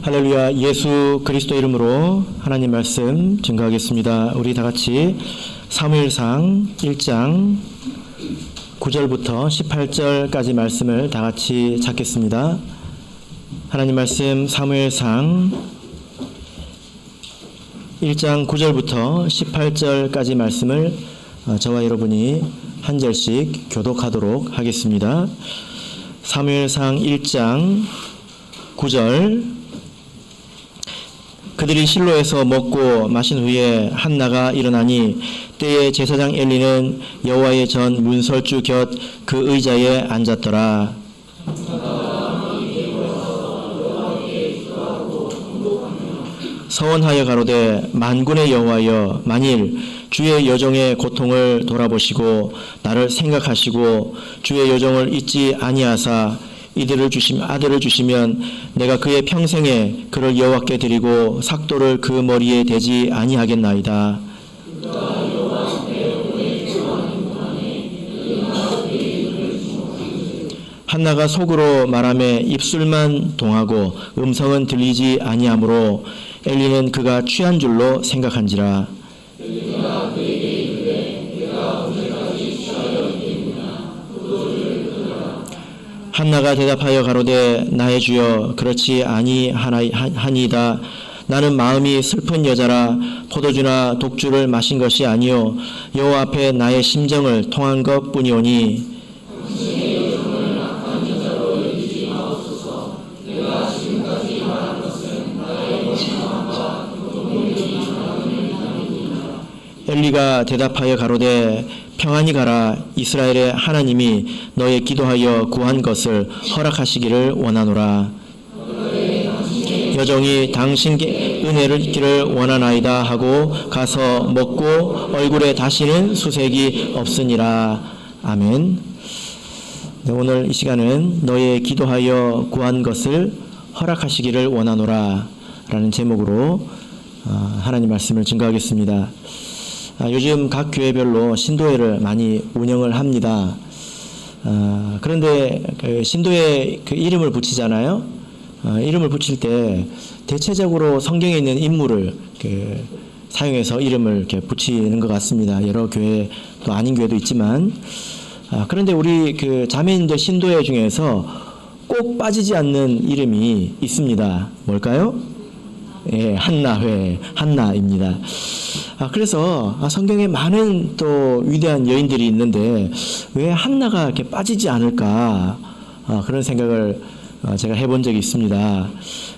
할렐루야. 예수 그리스도 이름으로 하나님 말씀 증거하겠습니다. 우리 다 같이 사무엘상 1장 9절부터 18절까지 말씀을 다 같이 찾겠습니다. 하나님 말씀 사무엘상 1장 9절부터 18절까지 말씀을 저와 여러분이 한 절씩 교독하도록 하겠습니다. 사무엘상 1장 9절. 그들이 실로에서 먹고 마신 후에 한나가 일어나니 때에 제사장 엘리는 여호와의 전 문설주 곁 그 의자에 앉았더라. 서원하여 가로되 만군의 여호와여, 만일 주의 여종의 고통을 돌아보시고 나를 생각하시고 주의 여종을 잊지 아니하사 아들을 주시면 내가 그의 평생에 그를 여호와께 드리고 삭도를 그 머리에 대지 아니하겠나이다. 한나가 속으로 말하매 입술만 동하고 음성은 들리지 아니하므로 엘리는 그가 취한 줄로 생각한지라. 한나가 대답하여 가로되 나의 주여, 그렇지 아니하니이다. 나는 마음이 슬픈 여자라 포도주나 독주를 마신 것이 아니요 여호와 앞에 나의 심정을 통한 것뿐이오니. 엘리가 대답하여 가로되 평안히 가라. 이스라엘의 하나님이 너의 기도하여 구한 것을 허락하시기를 원하노라. 여종이 당신께 은혜를 잊기를 원하나이다 하고 가서 먹고 얼굴에 다시는 수색이 없으니라. 아멘. 네, 오늘 이 시간은 너의 기도하여 구한 것을 허락하시기를 원하노라 라는 제목으로 하나님 말씀을 증거하겠습니다. 요즘 각 교회별로 신도회를 많이 운영을 합니다. 그런데 그 신도회 그 이름을 붙이잖아요. 이름을 붙일 때 대체적으로 성경에 있는 인물을 사용해서 이름을 이렇게 붙이는 것 같습니다. 여러 교회 또 아닌 교회도 있지만, 그런데 우리 그 자매인들 신도회 중에서 꼭 빠지지 않는 이름이 있습니다. 뭘까요? 예, 한나회, 한나입니다. 그래서 성경에 많은 또 위대한 여인들이 있는데 왜 한나가 이렇게 빠지지 않을까, 그런 생각을 제가 해본 적이 있습니다.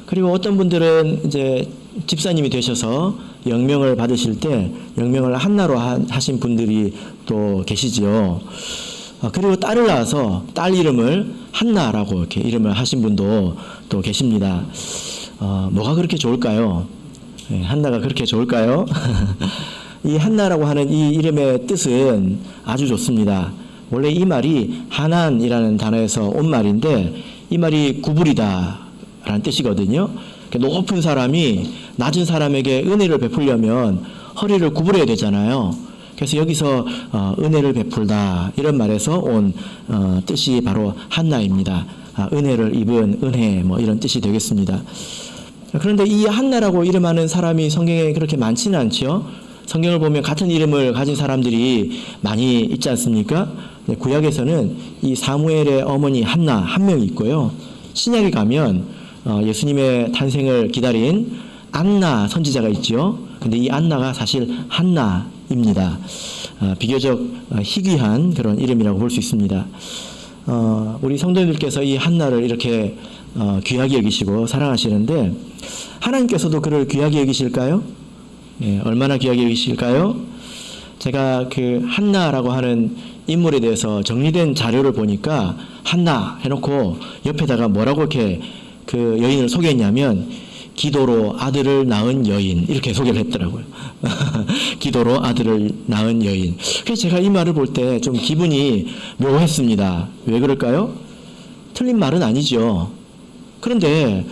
그리고 어떤 분들은 이제 집사님이 되셔서 영명을 받으실 때 영명을 한나로 하신 분들이 또 계시지요. 그리고 딸을 낳아서 딸 이름을 한나라고 이렇게 이름을 하신 분도 또 계십니다. 뭐가 그렇게 좋을까요? 네, 한나가 그렇게 좋을까요? 이 한나라고 하는 이 이름의 뜻은 아주 좋습니다. 원래 이 말이 하난이라는 단어에서 온 말인데 이 말이 구부리다 라는 뜻이거든요. 높은 사람이 낮은 사람에게 은혜를 베풀려면 허리를 구부려야 되잖아요. 그래서 여기서 은혜를 베풀다 이런 말에서 온 뜻이 바로 한나입니다. 은혜를 입은 은혜 뭐 이런 뜻이 되겠습니다. 그런데 이 한나라고 이름하는 사람이 성경에 그렇게 많지는 않죠. 성경을 보면 같은 이름을 가진 사람들이 많이 있지 않습니까? 구약에서는 이 사무엘의 어머니 한나 한 명이 있고요. 신약에 가면 예수님의 탄생을 기다린 안나 선지자가 있죠. 근데 이 안나가 사실 한나입니다. 비교적 희귀한 그런 이름이라고 볼 수 있습니다. 우리 성도님들께서 이 한나를 이렇게 귀하게 여기시고 사랑하시는데 하나님께서도 그를 귀하게 여기실까요? 예, 얼마나 귀하게 여기실까요? 제가 그 한나라고 하는 인물에 대해서 정리된 자료를 보니까 한나 해놓고 옆에다가 뭐라고 이렇게 그 여인을 소개했냐면 기도로 아들을 낳은 여인 이렇게 소개를 했더라고요. 기도로 아들을 낳은 여인. 그래서 제가 이 말을 볼 때 좀 기분이 묘했습니다. 왜 그럴까요? 틀린 말은 아니죠. 그런데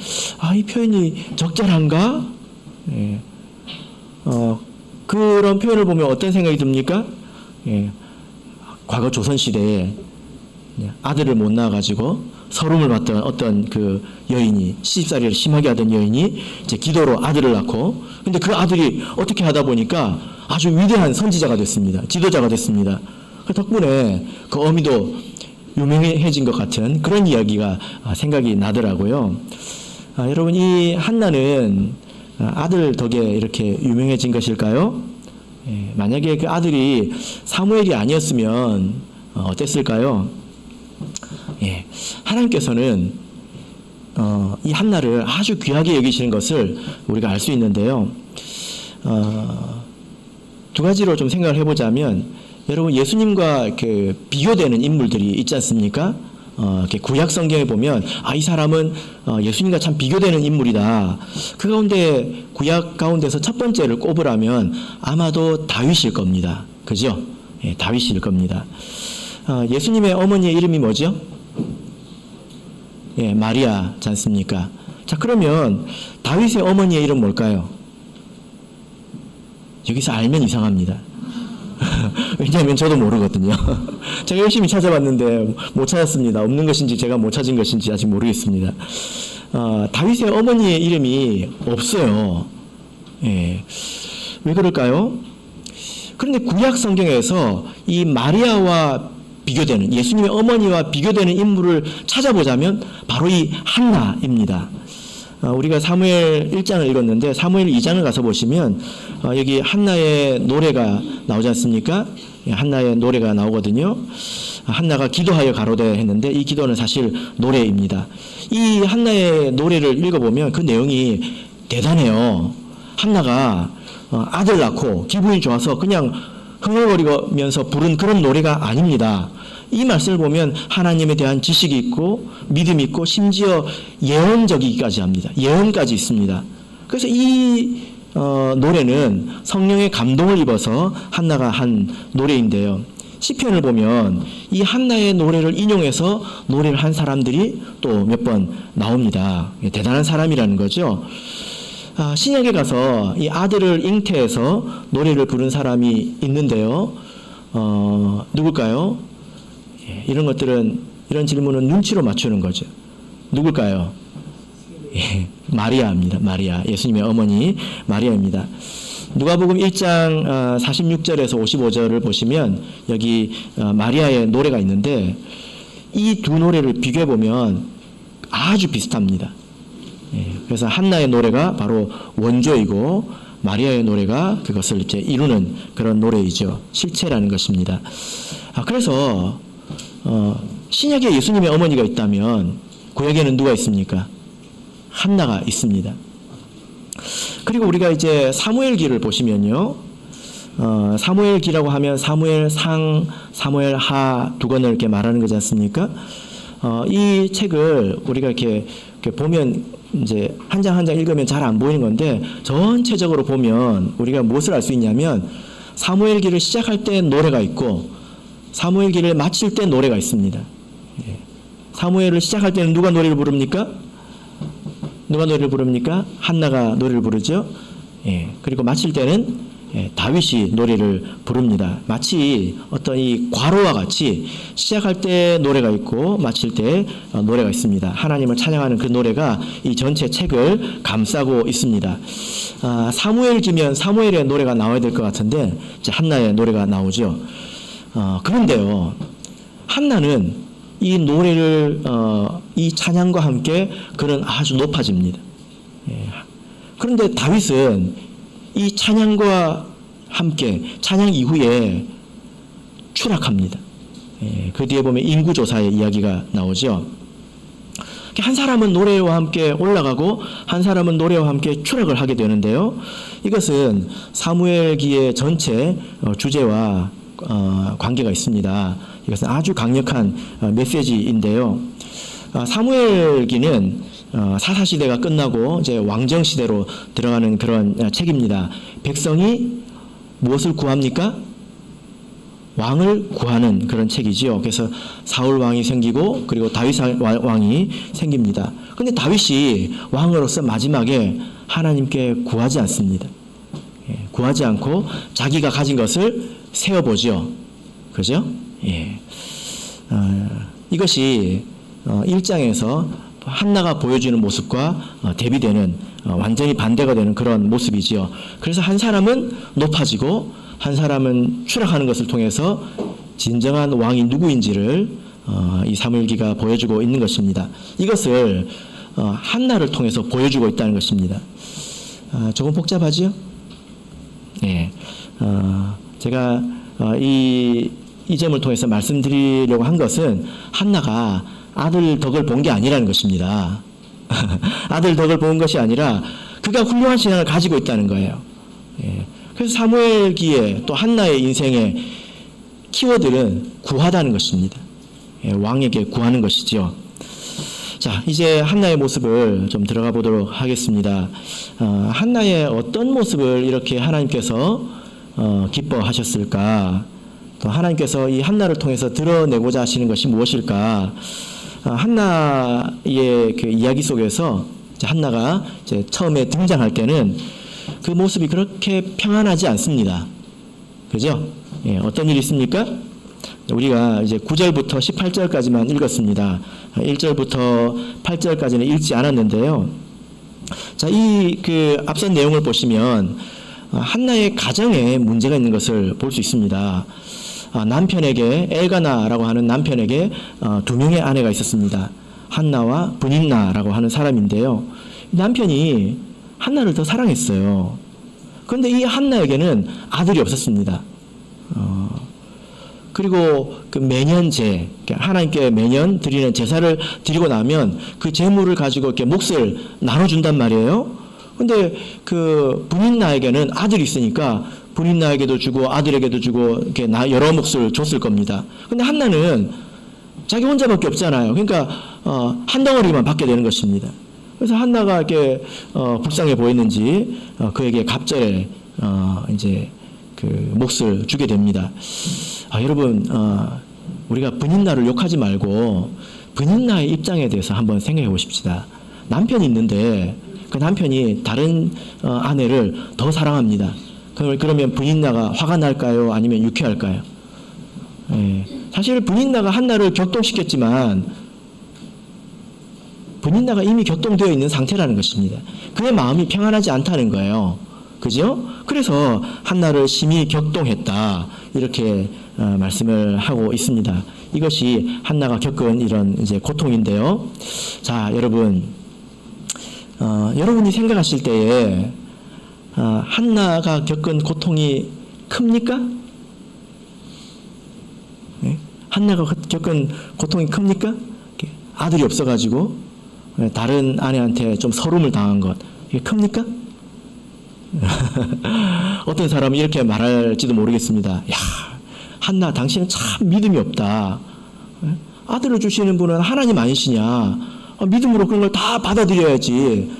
이 표현이 적절한가? 예. 그런 표현을 보면 어떤 생각이 듭니까? 예. 과거 조선시대에 아들을 못 낳아가지고 서름을 받던 어떤 그 여인이, 시집살이를 심하게 하던 여인이 이제 기도로 아들을 낳고, 근데 그 아들이 어떻게 하다 보니까 아주 위대한 선지자가 됐습니다. 지도자가 됐습니다. 그 덕분에 그 어미도 유명해진 것 같은 그런 이야기가 생각이 나더라고요. 여러분, 이 한나는 아들 덕에 이렇게 유명해진 것일까요? 만약에 그 아들이 사무엘이 아니었으면 어땠을까요? 하나님께서는 이 한나를 아주 귀하게 여기시는 것을 우리가 알 수 있는데요. 두 가지로 좀 생각을 해보자면, 여러분, 예수님과 이렇게 비교되는 인물들이 있지 않습니까? 이렇게 구약 성경에 보면 이 사람은 예수님과 참 비교되는 인물이다. 그 가운데 구약 가운데서 첫 번째를 꼽으라면 아마도 다윗일 겁니다. 그죠? 다윗일 겁니다. 예수님의 어머니의 이름이 뭐죠? 마리아지 않습니까? 자, 그러면 다윗의 어머니의 이름 뭘까요? 여기서 알면 이상합니다. 왜냐하면 저도 모르거든요. 제가 열심히 찾아봤는데 못 찾았습니다. 없는 것인지 제가 못 찾은 것인지 아직 모르겠습니다. 다윗의 어머니의 이름이 없어요. 왜 그럴까요? 그런데 구약 성경에서 이 마리아와 비교되는, 예수님의 어머니와 비교되는 인물을 찾아보자면 바로 이 한나입니다. 우리가 사무엘 1장을 읽었는데 사무엘 2장을 가서 보시면 여기 한나의 노래가 나오지 않습니까? 한나의 노래가 나오거든요. 한나가 기도하여 가로되 했는데 이 기도는 사실 노래입니다. 이 한나의 노래를 읽어보면 그 내용이 대단해요. 한나가 아들 낳고 기분이 좋아서 그냥 흥얼거리면서 부른 그런 노래가 아닙니다. 이 말씀을 보면 하나님에 대한 지식이 있고 믿음이 있고 심지어 예언적이기까지 합니다. 예언까지 있습니다. 그래서 이 노래는 성령의 감동을 입어서 한나가 한 노래인데요. 시편을 보면 이 한나의 노래를 인용해서 노래를 한 사람들이 또 몇 번 나옵니다. 대단한 사람이라는 거죠. 신약에 가서 이 아들을 잉태해서 노래를 부른 사람이 있는데요. 누굴까요? 이런 것들은, 이런 질문은 눈치로 맞추는 거죠. 누굴까요? 마리아입니다. 마리아. 예수님의 어머니 마리아입니다. 누가복음 1장 46절에서 55절을 보시면 여기 마리아의 노래가 있는데 이 두 노래를 비교해 보면 아주 비슷합니다. 그래서 한나의 노래가 바로 원조이고 마리아의 노래가 그것을 이제 이루는 그런 노래이죠. 실체라는 것입니다. 그래서 신약에 예수님의 어머니가 있다면 구약에는 누가 있습니까? 한나가 있습니다. 그리고 우리가 이제 사무엘기를 보시면요. 사무엘기라고 하면 사무엘 상, 사무엘 하 두 권을 이렇게 말하는 거지 않습니까? 이 책을 우리가 이렇게 보면 이제 한 장 한 장 읽으면 잘 안 보이는 건데 전체적으로 보면 우리가 무엇을 알 수 있냐면 사무엘기를 시작할 때 노래가 있고 사무엘기를 마칠 때 노래가 있습니다. 사무엘을 시작할 때는 누가 노래를 부릅니까? 누가 노래를 부릅니까? 한나가 노래를 부르죠. 그리고 마칠 때는 다윗이 노래를 부릅니다. 마치 어떤 이 과로와 같이 시작할 때 노래가 있고 마칠 때 노래가 있습니다. 하나님을 찬양하는 그 노래가 이 전체 책을 감싸고 있습니다. 사무엘기면 사무엘의 노래가 나와야 될 것 같은데 이제 한나의 노래가 나오죠. 그런데요, 한나는 이 노래를 이 찬양과 함께 그는 아주 높아집니다. 그런데 다윗은 이 찬양과 함께 찬양 이후에 추락합니다. 그 뒤에 보면 인구조사의 이야기가 나오죠. 한 사람은 노래와 함께 올라가고 한 사람은 노래와 함께 추락을 하게 되는데요. 이것은 사무엘기의 전체 주제와 관계가 있습니다. 이것은 아주 강력한 메시지인데요. 사무엘기는 사사시대가 끝나고 이제 왕정시대로 들어가는 그런 책입니다. 백성이 무엇을 구합니까? 왕을 구하는 그런 책이지요. 그래서 사울 왕이 생기고 그리고 다윗 왕이 생깁니다. 그런데 다윗이 왕으로서 마지막에 하나님께 구하지 않습니다. 구하지 않고 자기가 가진 것을 세어보죠. 그죠? 이것이 1장에서 한나가 보여주는 모습과 대비되는 완전히 반대가 되는 그런 모습이지요. 그래서 한 사람은 높아지고 한 사람은 추락하는 것을 통해서 진정한 왕이 누구인지를 이 사무엘기가 보여주고 있는 것입니다. 이것을 한나를 통해서 보여주고 있다는 것입니다. 조금 복잡하지요? 네. 제가 이 점을 통해서 말씀드리려고 한 것은 한나가 아들 덕을 본 게 아니라는 것입니다. 아들 덕을 본 것이 아니라 그가 훌륭한 신앙을 가지고 있다는 거예요. 예. 그래서 사무엘기에 또 한나의 인생의 키워드는 구하다는 것입니다. 예, 왕에게 구하는 것이죠. 자, 이제 한나의 모습을 좀 들어가 보도록 하겠습니다. 한나의 어떤 모습을 이렇게 하나님께서 기뻐하셨을까? 또 하나님께서 이 한나를 통해서 드러내고자 하시는 것이 무엇일까? 한나의 그 이야기 속에서 한나가 이제 처음에 등장할 때는 그 모습이 그렇게 평안하지 않습니다. 그죠? 예, 어떤 일이 있습니까? 우리가 이제 9절부터 18절까지만 읽었습니다. 1절부터 8절까지는 읽지 않았는데요. 자, 이 그 앞선 내용을 보시면 한나의 가정에 문제가 있는 것을 볼 수 있습니다. 남편에게 엘가나라고 하는 남편에게 두 명의 아내가 있었습니다. 한나와 브닌나라고 하는 사람인데요. 남편이 한나를 더 사랑했어요. 그런데 이 한나에게는 아들이 없었습니다. 그리고 그 매년제, 하나님께 매년 드리는 제사를 드리고 나면 그 제물을 가지고 이렇게 몫을 나눠준단 말이에요. 근데 그 브닌나에게는 아들이 있으니까 브닌나에게도 주고 아들에게도 주고 이렇게 여러 몫을 줬을 겁니다. 근데 한나는 자기 혼자밖에 없잖아요. 그러니까 한 덩어리만 받게 되는 것입니다. 그래서 한나가 이렇게 불쌍해 보였는지 그에게 갑절에 이제 그 몫을 주게 됩니다. 여러분, 우리가 브닌나를 욕하지 말고 브닌나의 입장에 대해서 한번 생각해 보십시다. 남편이 있는데 그 남편이 다른 아내를 더 사랑합니다. 그러면 브닌나가 화가 날까요? 아니면 유쾌할까요? 예, 사실 브닌나가 한나를 격동시켰지만 브닌나가 이미 격동되어 있는 상태라는 것입니다. 그의 마음이 평안하지 않다는 거예요. 그죠? 그래서 한나를 심히 격동했다. 이렇게 말씀을 하고 있습니다. 이것이 한나가 겪은 이런 이제 고통인데요. 자, 여러분, 여러분이 생각하실 때에 한나가 겪은 고통이 큽니까? 네? 한나가 겪은 고통이 큽니까? 아들이 없어가지고 다른 아내한테 좀 서름을 당한 것, 이게 큽니까? 어떤 사람은 이렇게 말할지도 모르겠습니다. 야, 한나, 당신은 참 믿음이 없다. 아들을 주시는 분은 하나님 아니시냐? 믿음으로 그런 걸 다 받아들여야지.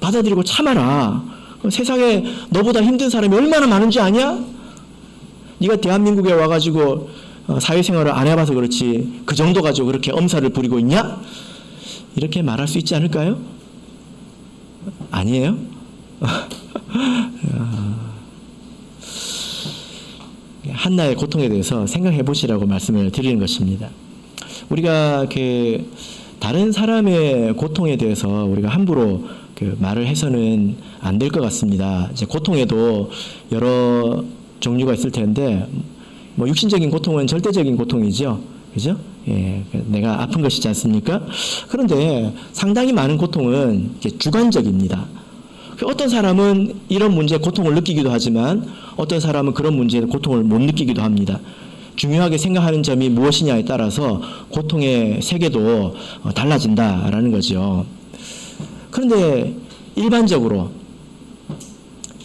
받아들이고 참아라. 세상에 너보다 힘든 사람이 얼마나 많은지 아냐? 네가 대한민국에 와가지고 사회생활을 안 해봐서 그렇지 그 정도 가지고 그렇게 엄살을 부리고 있냐? 이렇게 말할 수 있지 않을까요? 아니에요? 한나의 고통에 대해서 생각해 보시라고 말씀을 드리는 것입니다. 우리가 그 다른 사람의 고통에 대해서 우리가 함부로 그 말을 해서는 안 될 것 같습니다. 이제 고통에도 여러 종류가 있을 텐데, 뭐 육신적인 고통은 절대적인 고통이죠, 그죠? 예, 내가 아픈 것이지 않습니까? 그런데 상당히 많은 고통은 주관적입니다. 어떤 사람은 이런 문제에 고통을 느끼기도 하지만 어떤 사람은 그런 문제에 고통을 못 느끼기도 합니다. 중요하게 생각하는 점이 무엇이냐에 따라서 고통의 세계도 달라진다라는 거죠. 그런데 일반적으로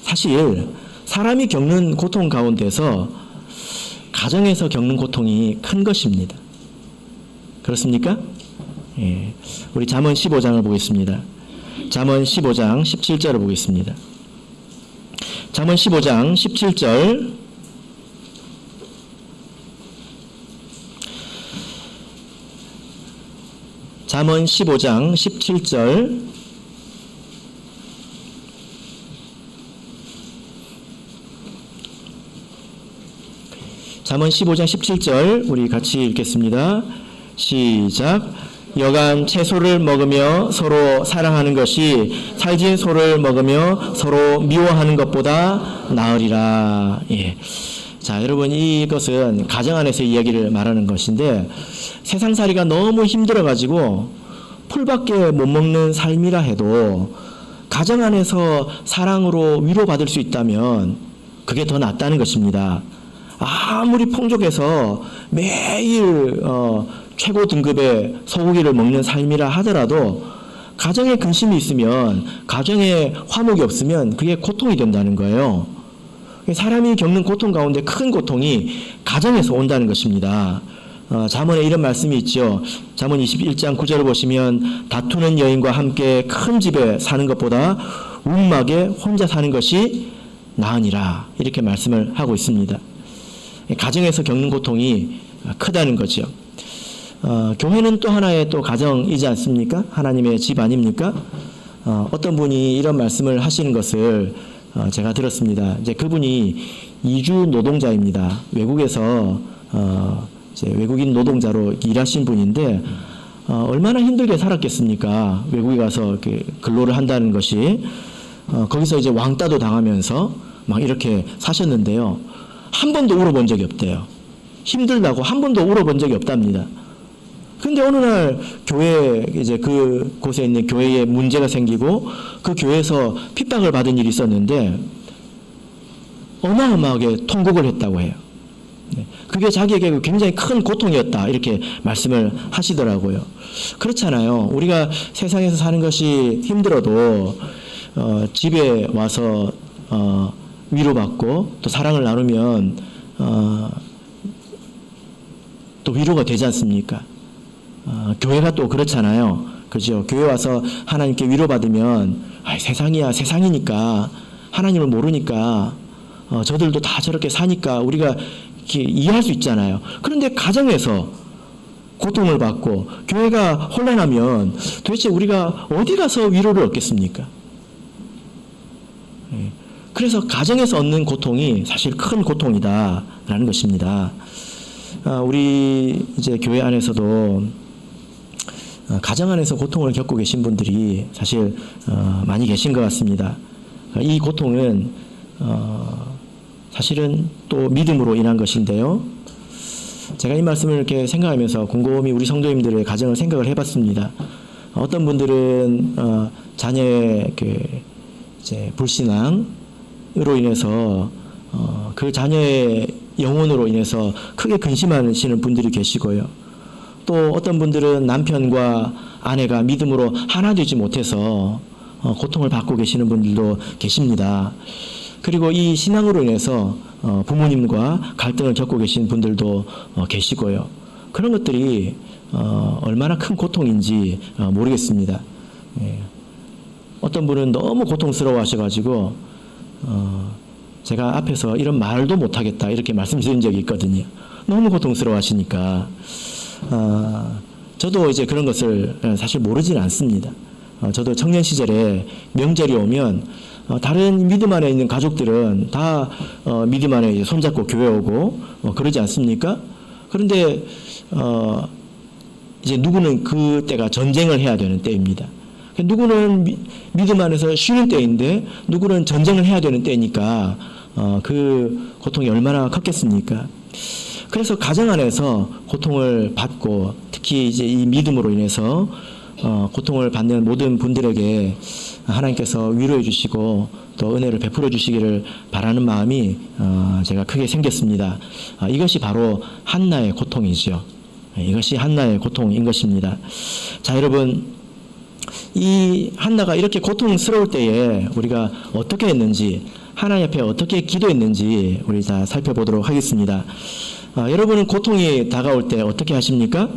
사실 사람이 겪는 고통 가운데서 가정에서 겪는 고통이 큰 것입니다. 그렇습니까? 예. 우리 잠언 15장을 보겠습니다. 잠언 15장 17절을 보겠습니다. 잠언 15장 17절 잠언 15장 17절 잠언 15장 17절 우리 같이 읽겠습니다. 시작. 여간 채소를 먹으며 서로 사랑하는 것이 살진 소를 먹으며 서로 미워하는 것보다 나으리라. 예. 자, 여러분, 이것은 가정 안에서 이야기를 말하는 것인데, 세상살이가 너무 힘들어가지고 풀밖에 못 먹는 삶이라 해도 가정 안에서 사랑으로 위로받을 수 있다면 그게 더 낫다는 것입니다. 아무리 풍족해서 매일 최고 등급의 소고기를 먹는 삶이라 하더라도 가정에 근심이 있으면, 가정에 화목이 없으면 그게 고통이 된다는 거예요. 사람이 겪는 고통 가운데 큰 고통이 가정에서 온다는 것입니다. 잠언에 이런 말씀이 있죠. 잠언 21장 9절을 보시면 다투는 여인과 함께 큰 집에 사는 것보다 움막에 혼자 사는 것이 나으니라, 이렇게 말씀을 하고 있습니다. 가정에서 겪는 고통이 크다는 거죠. 교회는 또 하나의 또 가정이지 않습니까? 하나님의 집 아닙니까? 어떤 분이 이런 말씀을 하시는 것을 제가 들었습니다. 이제 그분이 이주 노동자입니다. 외국에서 이제 외국인 노동자로 일하신 분인데 얼마나 힘들게 살았겠습니까? 외국에 가서 근로를 한다는 것이 거기서 이제 왕따도 당하면서 막 이렇게 사셨는데요. 한 번도 울어본 적이 없대요. 힘들다고 한 번도 울어본 적이 없답니다. 근데 어느 날 교회, 이제 그 곳에 있는 교회에 문제가 생기고 그 교회에서 핍박을 받은 일이 있었는데 어마어마하게 통곡을 했다고 해요. 그게 자기에게 굉장히 큰 고통이었다, 이렇게 말씀을 하시더라고요. 그렇잖아요. 우리가 세상에서 사는 것이 힘들어도 집에 와서 위로받고 또 사랑을 나누면 또 위로가 되지 않습니까? 교회가 또 그렇잖아요. 그죠? 교회 와서 하나님께 위로받으면 세상이야, 세상이니까, 하나님을 모르니까, 저들도 다 저렇게 사니까 우리가 이렇게 이해할 수 있잖아요. 그런데 가정에서 고통을 받고 교회가 혼란하면 도대체 우리가 어디 가서 위로를 얻겠습니까? 그래서 가정에서 얻는 고통이 사실 큰 고통이다라는 것입니다. 우리 이제 교회 안에서도 가정 안에서 고통을 겪고 계신 분들이 사실 많이 계신 것 같습니다. 이 고통은 사실은 또 믿음으로 인한 것인데요. 제가 이 말씀을 이렇게 생각하면서 곰곰이 우리 성도님들의 가정을 생각을 해봤습니다. 어떤 분들은 자녀의 이제 불신앙으로 인해서 그 자녀의 영혼으로 인해서 크게 근심하시는 분들이 계시고요. 또 어떤 분들은 남편과 아내가 믿음으로 하나 되지 못해서 고통을 받고 계시는 분들도 계십니다. 그리고 이 신앙으로 인해서 부모님과 갈등을 겪고 계신 분들도 계시고요. 그런 것들이 얼마나 큰 고통인지 모르겠습니다. 어떤 분은 너무 고통스러워 하셔가지고 제가 앞에서 이런 말도 못하겠다, 이렇게 말씀드린 적이 있거든요. 너무 고통스러워 하시니까. 저도 이제 그런 것을 사실 모르지는 않습니다. 저도 청년 시절에 명절이 오면 다른 믿음 안에 있는 가족들은 다 믿음 안에 이제 손잡고 교회 오고 그러지 않습니까? 그런데 이제 누구는 그때가 전쟁을 해야 되는 때입니다. 누구는 믿음 안에서 쉬는 때인데 누구는 전쟁을 해야 되는 때니까 그 고통이 얼마나 컸겠습니까? 그래서 가정 안에서 고통을 받고 특히 이제 이 믿음으로 인해서 고통을 받는 모든 분들에게 하나님께서 위로해 주시고 또 은혜를 베풀어 주시기를 바라는 마음이 제가 크게 생겼습니다. 이것이 바로 한나의 고통이죠. 이것이 한나의 고통인 것입니다. 자, 여러분, 이 한나가 이렇게 고통스러울 때에 우리가 어떻게 했는지, 하나님 앞에 어떻게 기도했는지 우리 다 살펴보도록 하겠습니다. 여러분은 고통이 다가올 때 어떻게 하십니까?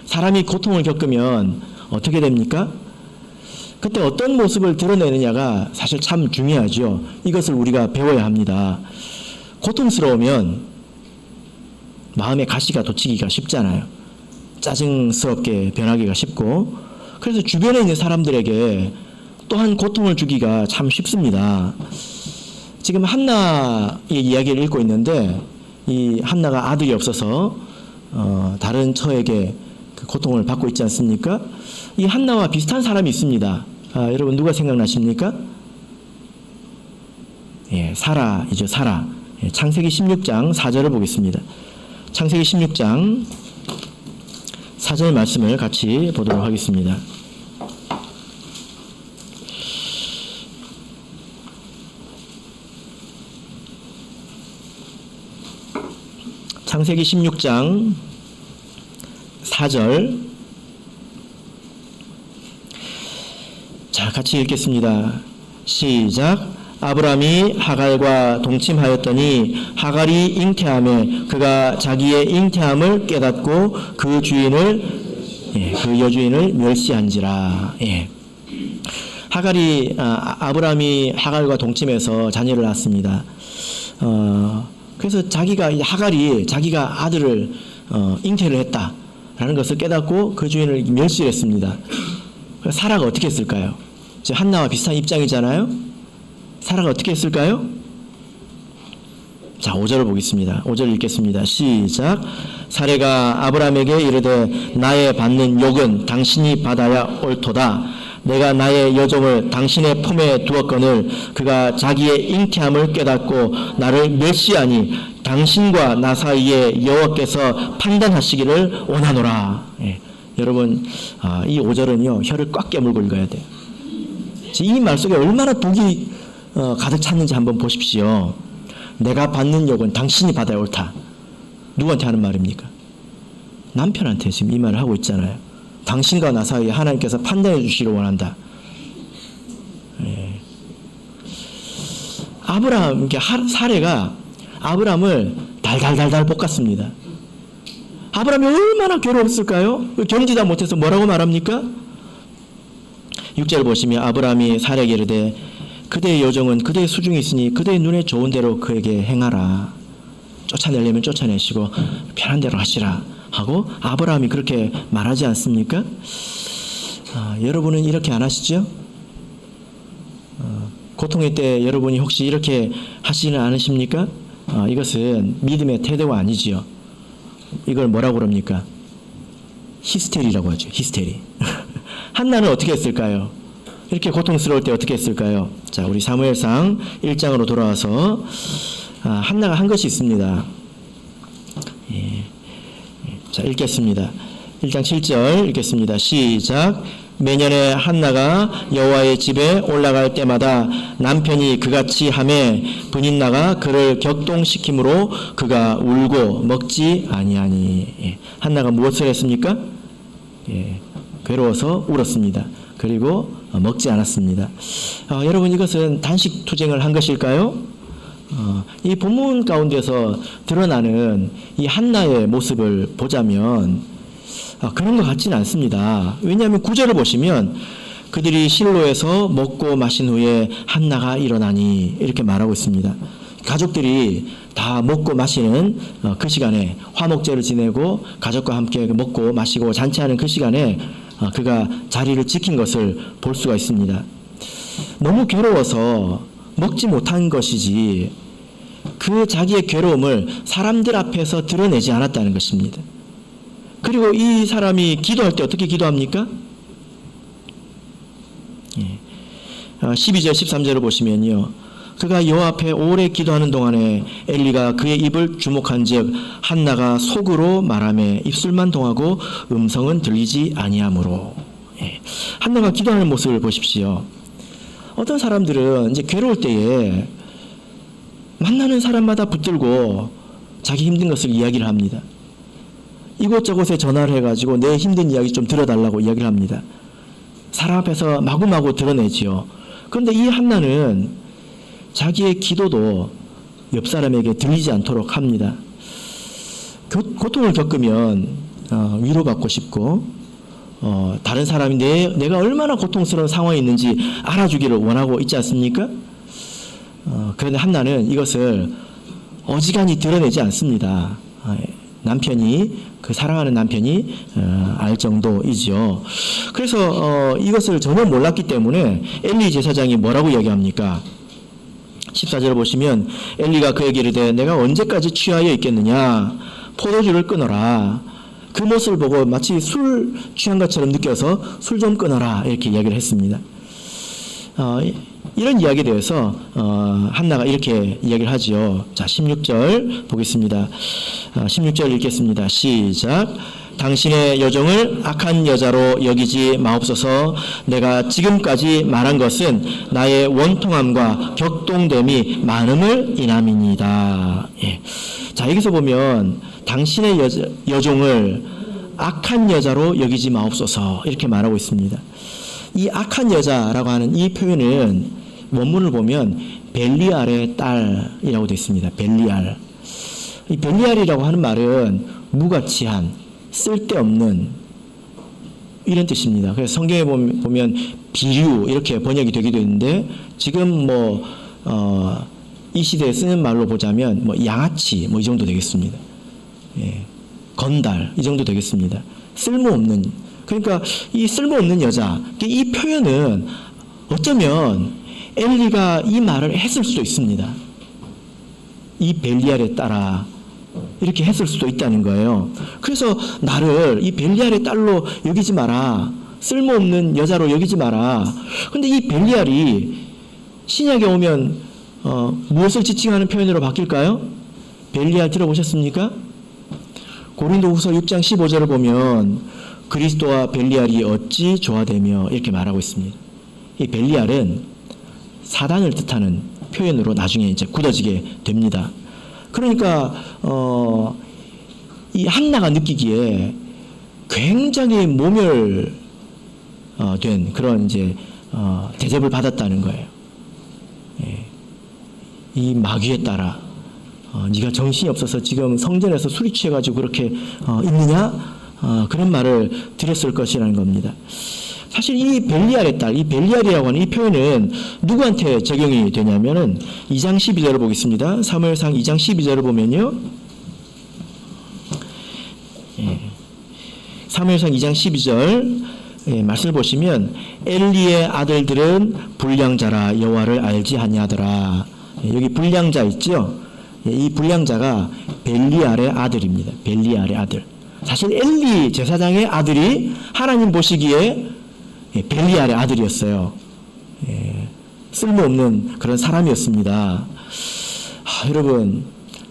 사람이 고통을 겪으면 어떻게 됩니까? 그때 어떤 모습을 드러내느냐가 사실 참 중요하죠. 이것을 우리가 배워야 합니다. 고통스러우면 마음에 가시가 돋치기가 쉽잖아요. 짜증스럽게 변하기가 쉽고, 그래서 주변에 있는 사람들에게 또한 고통을 주기가 참 쉽습니다. 지금 한나의 이야기를 읽고 있는데 이 한나가 아들이 없어서 다른 처에게 그 고통을 받고 있지 않습니까? 이 한나와 비슷한 사람이 있습니다. 여러분 누가 생각나십니까? 예, 사라이죠. 사라. 예, 창세기 16장 4절을 보겠습니다. 창세기 16장 4절 말씀을 같이 보도록 하겠습니다. 창세기 16장 4절. 자, 같이 읽겠습니다. 시작. 아브람이 하갈과 동침하였더니 하갈이 잉태함에 그가 자기의 잉태함을 깨닫고 그 주인을 그 여주인을 멸시한지라. 하갈이 아브람이 하갈과 동침해서 자녀를 낳습니다. 그래서 하갈이 자기가 아들을 잉태를 했다라는 것을 깨닫고 그 주인을 멸시했습니다. 사라가 어떻게 했을까요? 한나와 비슷한 입장이잖아요. 사라가 어떻게 했을까요? 자, 5절을 보겠습니다. 5절 읽겠습니다. 시작. 사레가 아브람에게 이르되 나의 받는 욕은 당신이 받아야 옳도다. 내가 나의 여종을 당신의 품에 두었거늘 그가 자기의 잉태함을 깨닫고 나를 멸시하니 당신과 나 사이에 여호와께서 판단하시기를 원하노라. 여러분, 이 5절은요 혀를 꽉 깨물고 읽어야 돼요. 이 말 속에 얼마나 독이 가득 찼는지 한번 보십시오. 내가 받는 욕은 당신이 받아야 옳다. 누구한테 하는 말입니까? 남편한테 지금 이 말을 하고 있잖아요. 당신과 나 사이에 하나님께서 판단해 주시기를 원한다. 사레가 아브람을 달달달달 볶았습니다. 아브람이 얼마나 괴로웠을까요? 견디다 못해서 뭐라고 말합니까? 6절 보시면 아브람이 사레에게 이르되 그대의 여종은 그대의 수중에 있으니 그대의 눈에 좋은 대로 그에게 행하라. 쫓아내려면 쫓아내시고 편한 대로 하시라 하고 아브라함이 그렇게 말하지 않습니까? 여러분은 이렇게 안 하시죠? 고통의 때 여러분이 혹시 이렇게 하시지는 않으십니까? 이것은 믿음의 태도가 아니지요. 이걸 뭐라고 그럽니까? 히스테리라고 하죠. 히스테리. 한나는 어떻게 했을까요? 이렇게 고통스러울 때 어떻게 했을까요? 자, 우리 사무엘상 1장으로 돌아와서 한나가 한 것이 있습니다. 자, 읽겠습니다. 1장 7절 읽겠습니다. 시작. 매년에 한나가 여호와의 집에 올라갈 때마다 남편이 그같이 하매 분인나가 그를 격동시킴으로 그가 울고 먹지 아니하니. 한나가 무엇을 했습니까? 괴로워서 울었습니다. 그리고 먹지 않았습니다. 여러분, 이것은 단식 투쟁을 한 것일까요? 이 본문 가운데서 드러나는 이 한나의 모습을 보자면 그런 것 같지는 않습니다. 왜냐하면 9절을 보시면 그들이 실로에서 먹고 마신 후에 한나가 일어나니 이렇게 말하고 있습니다. 가족들이 다 먹고 마시는 그 시간에 화목제를 지내고 가족과 함께 먹고 마시고 잔치하는 그 시간에 그가 자리를 지킨 것을 볼 수가 있습니다. 너무 괴로워서 먹지 못한 것이지 그 자기의 괴로움을 사람들 앞에서 드러내지 않았다는 것입니다. 그리고 이 사람이 기도할 때 어떻게 기도합니까? 12절 13절을 보시면요, 그가 여호와 앞에 오래 기도하는 동안에 엘리가 그의 입을 주목한즉 한나가 속으로 말하며 입술만 동하고 음성은 들리지 아니하므로. 한나가 기도하는 모습을 보십시오. 어떤 사람들은 이제 괴로울 때에 만나는 사람마다 붙들고 자기 힘든 것을 이야기를 합니다. 이곳저곳에 전화를 해가지고 내 힘든 이야기 좀 들어달라고 이야기를 합니다. 사람 앞에서 마구마구 드러내지요. 그런데 이 한나는 자기의 기도도 옆 사람에게 들리지 않도록 합니다. 고통을 겪으면 위로받고 싶고 다른 사람이 내가 얼마나 고통스러운 상황에 있는지 알아주기를 원하고 있지 않습니까? 그런데 한나는 이것을 어지간히 드러내지 않습니다. 그 사랑하는 남편이 알 정도이죠. 그래서 이것을 전혀 몰랐기 때문에 엘리 제사장이 뭐라고 이야기합니까? 14절 보시면 엘리가 그에게 이르되 내가 언제까지 취하여 있겠느냐? 포도주를 끊어라. 그 모습을 보고 마치 술 취한 것처럼 느껴서 술 좀 끊어라 이렇게 이야기를 했습니다. 이런 이야기에 대해서 한나가 이렇게 이야기를 하지요. 자, 16절 보겠습니다. 16절 읽겠습니다. 시작. 당신의 여종을 악한 여자로 여기지 마옵소서. 내가 지금까지 말한 것은 나의 원통함과 격동됨이 많음을 인함이니이다. 예. 자, 여기서 보면 당신의 여종을 악한 여자로 여기지 마옵소서 이렇게 말하고 있습니다. 이 악한 여자라고 하는 이 표현은 원문을 보면 벨리알의 딸이라고 되어 있습니다. 벨리알. 이 벨리알이라고 하는 말은 무가치한, 쓸데없는 이런 뜻입니다. 그래서 성경에 보면 비류 이렇게 번역이 되기도 했는데 지금 이 시대에 쓰는 말로 보자면 양아치 이 정도 되겠습니다. 예. 건달 이 정도 되겠습니다. 쓸모없는, 그러니까 이 쓸모없는 여자, 이 표현은 어쩌면 엘리가 이 말을 했을 수도 있습니다. 이 벨리알의 딸아 이렇게 했을 수도 있다는 거예요. 그래서 나를 이 벨리알의 딸로 여기지 마라, 쓸모없는 여자로 여기지 마라. 근데 이 벨리알이 신약에 오면 무엇을 지칭하는 표현으로 바뀔까요? 벨리알 들어보셨습니까? 고린도후서 6장 15절을 보면 그리스도와 벨리알이 어찌 조화되며 이렇게 말하고 있습니다. 이 벨리알은 사단을 뜻하는 표현으로 나중에 이제 굳어지게 됩니다. 그러니까 이 한나가 느끼기에 굉장히 모멸된 그런 이제 대접을 받았다는 거예요. 예. 이 마귀에 따라 네가 정신이 없어서 지금 성전에서 술이 취해가지고 그렇게 있느냐? 그런 말을 들었을 것이라는 겁니다. 사실 이 벨리알의 딸, 이 벨리알이라고 하는 이 표현은 누구한테 적용이 되냐면은 2장 12절을 보겠습니다. 사무엘상 2장 12절을 보면요. 사무엘상 2장 12절 말씀을 보시면 엘리의 아들들은 불량자라 여호와를 알지 아니하더라. 여기 불량자 있죠? 이 불량자가 벨리알의 아들입니다. 벨리알의 아들. 사실 엘리 제사장의 아들이 하나님 보시기에 벨리알의 아들이었어요. 쓸모없는 그런 사람이었습니다. 여러분,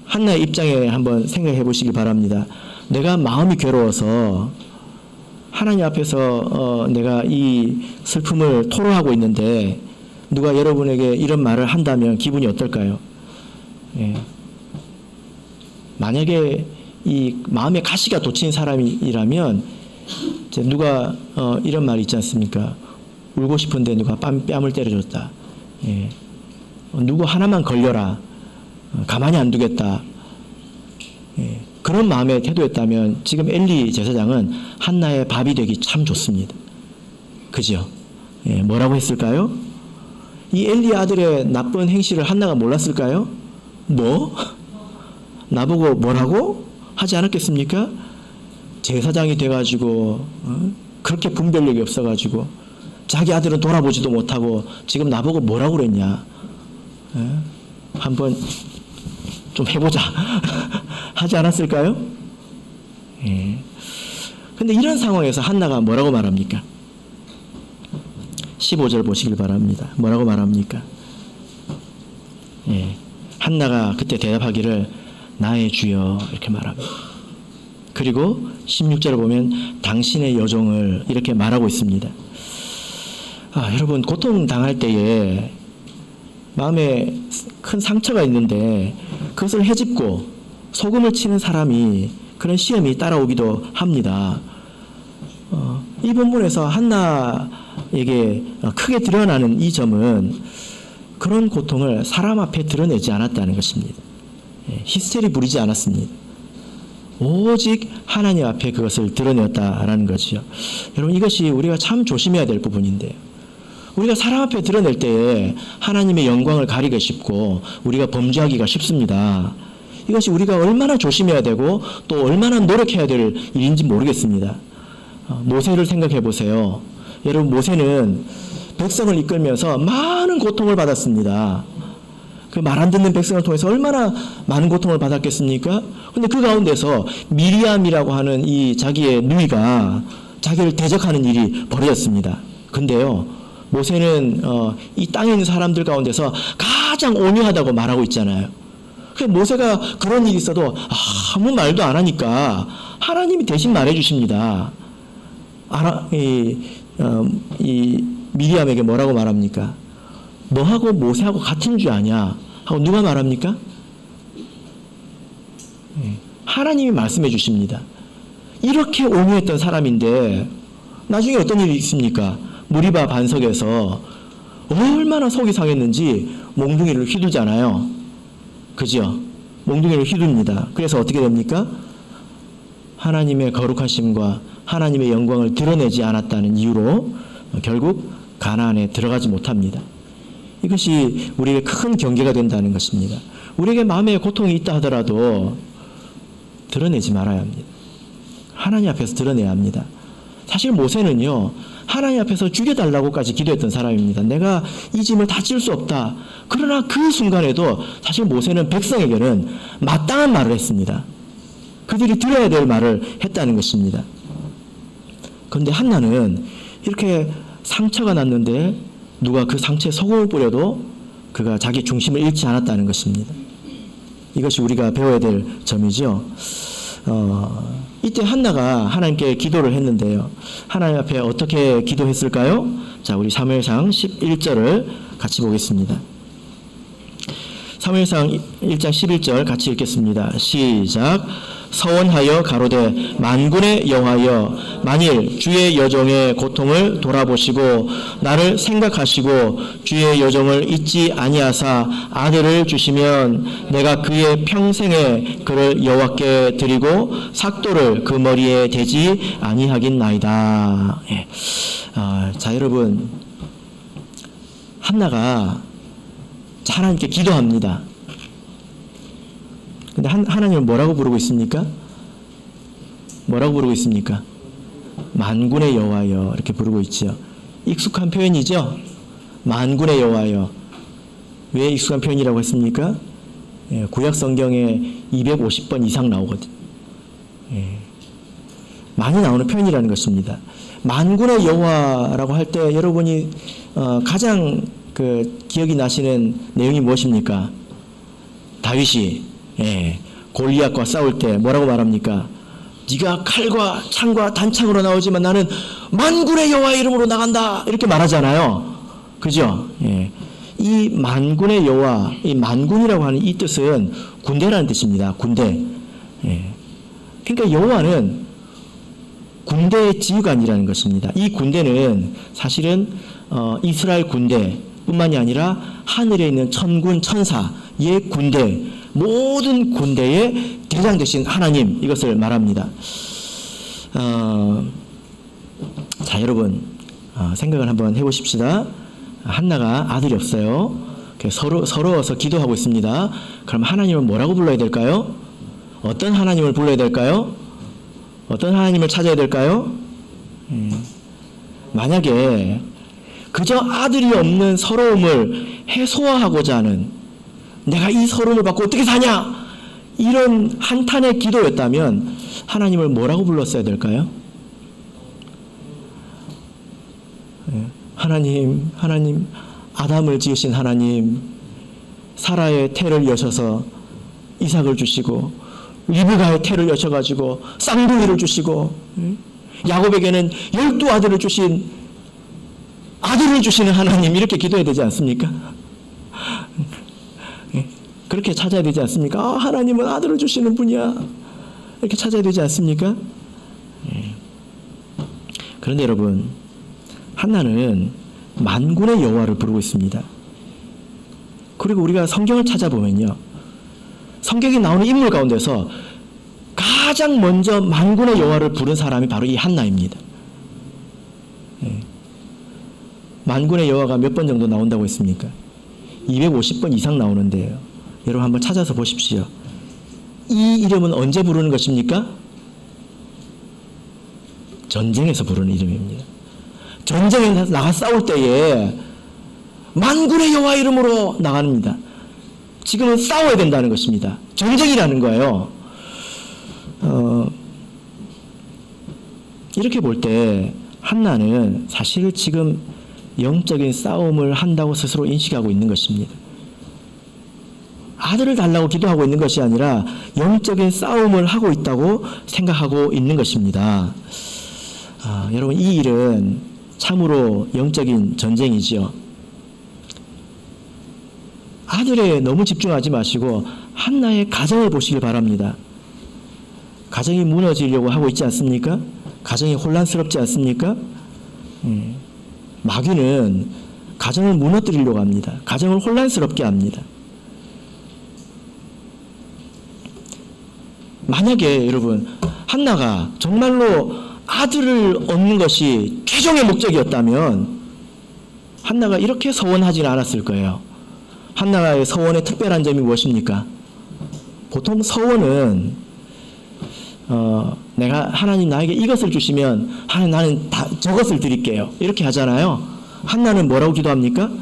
한나의 입장에 한번 생각해 보시기 바랍니다. 내가 마음이 괴로워서 하나님 앞에서 내가 이 슬픔을 토로하고 있는데 누가 여러분에게 이런 말을 한다면 기분이 어떨까요? 만약에 이 마음에 가시가 돋친 사람이라면 누가 이런 말이 있지 않습니까? 울고 싶은데 누가 뺨을 때려줬다. 누구 하나만 걸려라. 가만히 안 두겠다. 그런 마음의 태도였다면 지금 엘리 제사장은 한나의 밥이 되기 참 좋습니다. 그죠? 뭐라고 했을까요? 이 엘리 아들의 나쁜 행실을 한나가 몰랐을까요? 나보고 뭐라고? 하지 않았겠습니까? 제사장이 돼가지고 그렇게 분별력이 없어가지고 자기 아들은 돌아보지도 못하고 지금 나보고 뭐라고 그랬냐? 한번 좀 해보자 하지 않았을까요? 근데 이런 상황에서 한나가 뭐라고 말합니까? 15절 보시길 바랍니다. 뭐라고 말합니까? 한나가 그때 대답하기를 나의 주여 이렇게 말합니다. 그리고 16절을 보면 당신의 여종을 이렇게 말하고 있습니다. 여러분, 고통당할 때에 마음에 큰 상처가 있는데 그것을 헤집고 소금을 치는 사람이 그런 시험이 따라오기도 합니다. 이 본문에서 한나에게 크게 드러나는 이 점은 그런 고통을 사람 앞에 드러내지 않았다는 것입니다. 히스테리 부리지 않았습니다. 오직 하나님 앞에 그것을 드러내었다라는 거죠. 여러분, 이것이 우리가 참 조심해야 될 부분인데요. 우리가 사람 앞에 드러낼 때에 하나님의 영광을 가리기 쉽고 우리가 범죄하기가 쉽습니다. 이것이 우리가 얼마나 조심해야 되고 또 얼마나 노력해야 될 일인지 모르겠습니다. 모세를 생각해 보세요. 여러분, 모세는 백성을 이끌면서 많은 고통을 받았습니다. 그 말 안 듣는 백성을 통해서 얼마나 많은 고통을 받았겠습니까? 근데 그 가운데서 미리암이라고 하는 이 자기의 누이가 자기를 대적하는 일이 벌어졌습니다. 근데요, 모세는 이 땅에 있는 사람들 가운데서 가장 온유하다고 말하고 있잖아요. 모세가 그런 일이 있어도 아무 말도 안 하니까 하나님이 대신 말해 주십니다. 이 미리암에게 뭐라고 말합니까? 너하고 모세하고 같은 줄 아냐? 하고 누가 말합니까? 하나님이 말씀해 주십니다. 이렇게 온유했던 사람인데 나중에 어떤 일이 있습니까? 무리바 반석에서 얼마나 속이 상했는지 몽둥이를 휘두르잖아요. 그죠? 몽둥이를 휘둡니다. 그래서 어떻게 됩니까? 하나님의 거룩하심과 하나님의 영광을 드러내지 않았다는 이유로 결국 가나안에 들어가지 못합니다. 이것이 우리에게 큰 경계가 된다는 것입니다. 우리에게 마음에 고통이 있다 하더라도 드러내지 말아야 합니다. 하나님 앞에서 드러내야 합니다. 사실 모세는요, 하나님 앞에서 죽여달라고까지 기도했던 사람입니다. 내가 이 짐을 다 질 수 없다. 그러나 그 순간에도 사실 모세는 백성에게는 마땅한 말을 했습니다. 그들이 들어야 될 말을 했다는 것입니다. 그런데 한나는 이렇게 상처가 났는데 누가 그 상처에 소금을 뿌려도 그가 자기 중심을 잃지 않았다는 것입니다. 이것이 우리가 배워야 될 점이죠. 이때 한나가 하나님께 기도를 했는데요. 하나님 앞에 어떻게 기도했을까요? 자, 우리 사무엘상 11절을 같이 보겠습니다. 사무엘상 1장 11절 같이 읽겠습니다. 시작. 서원하여 가로되 만군의 여호와여, 만일 주의 여종의 고통을 돌아보시고 나를 생각하시고 주의 여종을 잊지 아니하사 아들을 주시면 내가 그의 평생에 그를 여호와께 드리고 삭도를 그 머리에 대지 아니하겠나이다. 예. 자, 여러분, 한나가 하나님께 기도합니다. 근데 하나님은 뭐라고 부르고 있습니까? 뭐라고 부르고 있습니까? 만군의 여호와여, 이렇게 부르고 있죠. 익숙한 표현이죠. 만군의 여호와여. 왜 익숙한 표현이라고 했습니까? 구약 성경에 250번 이상 나오거든요. 많이 나오는 표현이라는 것입니다. 만군의 여호와라고 할 때 여러분이 가장 기억이 나시는 내용이 무엇입니까? 다윗이 골리앗과 싸울 때 뭐라고 말합니까? 네가 칼과 창과 단창으로 나오지만 나는 만군의 여호와의 이름으로 나간다, 이렇게 말하잖아요. 그죠? 이 만군의 여호와, 이 만군이라고 하는 이 뜻은 군대라는 뜻입니다. 군대. 그러니까 여호와는 군대의 지휘관이라는 것입니다. 이 군대는 사실은 이스라엘 군대뿐만이 아니라 하늘에 있는 천군 천사의 군대, 모든 군대의 대장 되신 하나님, 이것을 말합니다. 자, 여러분, 생각을 한번 해보십시다. 한나가 아들이 없어요. 서러워서 기도하고 있습니다. 그럼 하나님을 뭐라고 불러야 될까요? 어떤 하나님을 불러야 될까요? 어떤 하나님을 찾아야 될까요? 만약에 그저 아들이 없는 서러움을 해소하고자 하는, 내가 이 서러움을 받고 어떻게 사냐, 이런 한탄의 기도였다면 하나님을 뭐라고 불렀어야 될까요? 하나님, 아담을 지으신 하나님, 사라의 태를 여셔서 이삭을 주시고 리브가의 태를 여셔가지고 쌍둥이를 주시고 야곱에게는 12아들을 주신, 아들을 주시는 하나님, 이렇게 기도해야 되지 않습니까? 그렇게 찾아야 되지 않습니까? 하나님은 아들을 주시는 분이야, 이렇게 찾아야 되지 않습니까? 그런데 여러분, 한나는 만군의 여호와를 부르고 있습니다. 그리고 우리가 성경을 찾아보면요, 성경에 나오는 인물 가운데서 가장 먼저 만군의 여호와를 부른 사람이 바로 이 한나입니다. 만군의 여호와가 몇 번 정도 나온다고 했습니까? 250번 이상 나오는데요. 여러분 한번 찾아서 보십시오. 이 이름은 언제 부르는 것입니까? 전쟁에서 부르는 이름입니다. 전쟁에 나가 싸울 때에 만군의 여호와 이름으로 나갑니다. 지금은 싸워야 된다는 것입니다. 전쟁이라는 거예요. 이렇게 볼 때 한나는 사실 지금 영적인 싸움을 한다고 스스로 인식하고 있는 것입니다. 아들을 달라고 기도하고 있는 것이 아니라 영적인 싸움을 하고 있다고 생각하고 있는 것입니다. 여러분, 이 일은 참으로 영적인 전쟁이지요. 아들에 너무 집중하지 마시고 한나의 가정을 보시길 바랍니다. 가정이 무너지려고 하고 있지 않습니까? 가정이 혼란스럽지 않습니까? 마귀는 가정을 무너뜨리려고 합니다. 가정을 혼란스럽게 합니다. 만약에 여러분, 한나가 정말로 아들을 얻는 것이 최종의 목적이었다면 한나가 이렇게 서원하지는 않았을 거예요. 한나의 서원의 특별한 점이 무엇입니까? 보통 서원은 내가 하나님 나에게 이것을 주시면 하나님 나는 저것을 드릴게요. 이렇게 하잖아요. 한나는 뭐라고 기도합니까?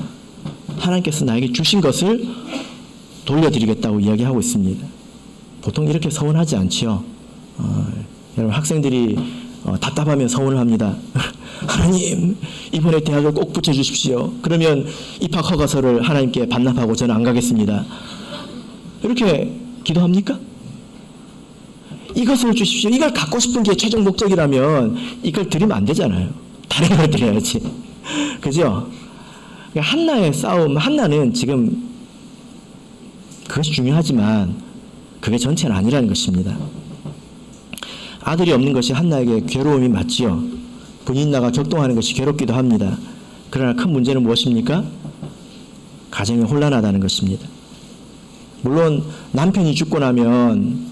하나님께서 나에게 주신 것을 돌려드리겠다고 이야기하고 있습니다. 보통 이렇게 서원하지 않지요. 여러분, 학생들이 답답하면 서원을 합니다. 하나님, 이번에 대학을 꼭 붙여주십시오. 그러면 입학 허가서를 하나님께 반납하고 저는 안 가겠습니다. 이렇게 기도합니까? 이것을 주십시오. 이걸 갖고 싶은 게 최종 목적이라면 이걸 드리면 안 되잖아요. 다른 걸 드려야지. 그죠? 한나의 싸움, 한나는 지금 그것이 중요하지만 그게 전체는 아니라는 것입니다. 아들이 없는 것이 한나에게 괴로움이 맞지요. 분인나가 격동하는 것이 괴롭기도 합니다. 그러나 큰 문제는 무엇입니까? 가정이 혼란하다는 것입니다. 물론 남편이 죽고 나면